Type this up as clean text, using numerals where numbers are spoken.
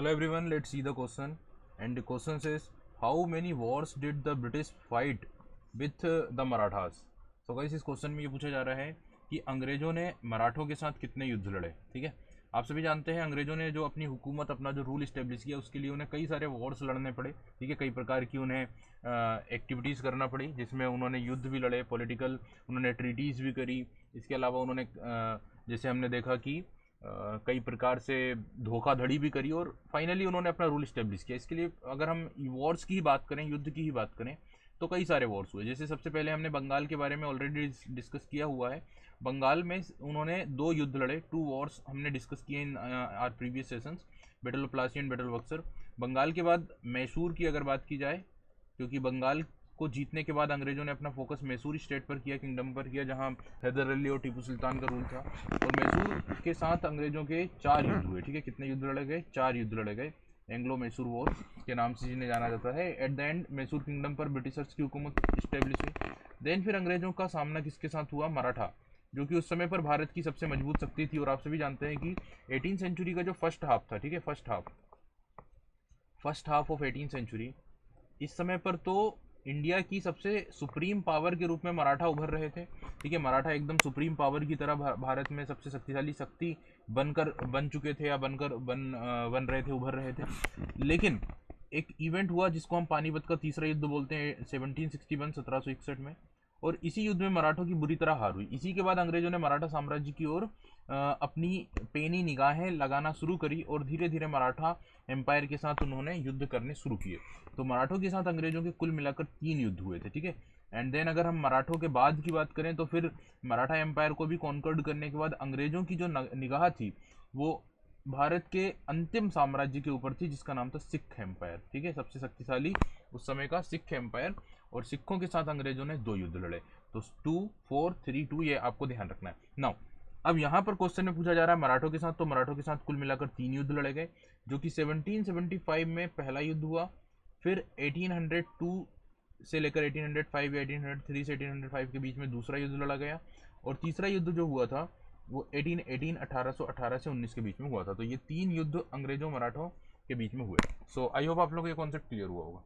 Hello everyone, let's see the question. And the question says, how many wars did the British fight with the Marathas? तो guys इस question में ये पूछा जा रहा है कि अंग्रेजों ने मराठों के साथ कितने युद्ध लड़े। ठीक है, आप सभी जानते हैं अंग्रेजों ने जो अपनी हुकूमत, अपना जो रूल इस्टेब्लिश किया, उसके लिए उन्हें कई सारे वॉर्स लड़ने पड़े। ठीक है, कई प्रकार की उन्हें एक्टिविटीज़ करना पड़ी, जिसमें उन्होंने युद्ध भी लड़े, पॉलिटिकल उन्होंने ट्रीटीज़ भी करी। इसके अलावा उन्होंने जैसे हमने देखा कि कई प्रकार से धोखाधड़ी भी करी और फाइनली उन्होंने अपना रूल इस्टेब्लिश किया। इसके लिए अगर हम वॉर्स की ही बात करें, युद्ध की ही बात करें, तो कई सारे वॉर्स हुए। जैसे सबसे पहले हमने बंगाल के बारे में ऑलरेडी डिस्कस किया हुआ है। बंगाल में उन्होंने 2 युद्ध लड़े, 2 वॉर्स हमने डिस्कस किए in our previous sessions, battle of Plassey and battle of Buxar. Bengal के बाद मैसूर की अगर बात की जाए, क्योंकि बंगाल को जीतने के बाद अंग्रेजों ने अपना फोकस मैसूर स्टेट पर किया, किंगडम पर किया, जहां हैदर अली और टीपू सुल्तान का रूल था। और मैसूर के साथ अंग्रेजों के 4 युद्ध हुए। ठीक है, कितने युद्ध लड़े गए? 4 युद्ध लड़े गए। एंग्लो मैसूर वॉर के नाम से जिन्हें जाना जाता है। At the end Mysore kingdom पर ब्रिटिशर्स की हुकूमत स्टेब्लिश हुई। देन फिर अंग्रेजों का सामना किसके साथ हुआ? मराठा, जो कि उस समय पर भारत की सबसे मजबूत शक्ति थी। और आप सभी जानते हैं कि 18 सेंचुरी का जो फर्स्ट हाफ था, ठीक है, फर्स्ट हाफ ऑफ 18 सेंचुरी, इस समय पर तो इंडिया की सबसे सुप्रीम पावर के रूप में मराठा उभर रहे थे। ठीक है, मराठा एकदम सुप्रीम पावर की तरह भारत में सबसे शक्तिशाली शक्ति बन चुके थे, या बन रहे थे, उभर रहे थे। लेकिन एक इवेंट हुआ जिसको हम पानीपत का तीसरा युद्ध बोलते हैं, 1761 में। और इसी युद्ध में मराठों की बुरी तरह हार हुई। इसी के बाद अंग्रेजों ने मराठा साम्राज्य की ओर अपनी पेनी निगाहें लगाना शुरू करी और धीरे धीरे मराठा एम्पायर के साथ उन्होंने युद्ध करने शुरू किए। तो मराठों के साथ अंग्रेजों के कुल मिलाकर 3 युद्ध हुए थे। ठीक है, एंड देन अगर हम मराठों के बाद की बात करें, तो फिर मराठा एम्पायर को भी कॉन्कर्ड करने के बाद अंग्रेजों की जो निगाह थी वो भारत के अंतिम साम्राज्य के ऊपर थी, जिसका नाम था सिख एम्पायर। ठीक है, सबसे शक्तिशाली उस समय का सिख एम्पायर। और सिखों के साथ अंग्रेजों ने 2 युद्ध लड़े। तो 2 4 3 2, ये आपको ध्यान रखना है। नाउ अब यहाँ पर क्वेश्चन में पूछा जा रहा है मराठों के साथ, तो मराठों के साथ कुल मिलाकर 3 युद्ध लड़े गए, जो कि 1775 में पहला युद्ध हुआ। फिर 1802 से लेकर 1805 या 1803 से 1805 के बीच में दूसरा युद्ध लड़ा गया। और तीसरा युद्ध जो हुआ था वो 1818 से 19 के बीच में हुआ था। तो ये 3 युद्ध अंग्रेजों मराठों के बीच में हुए। सो आई होप आप लोगों को ये कॉन्सेप्ट क्लियर हुआ होगा।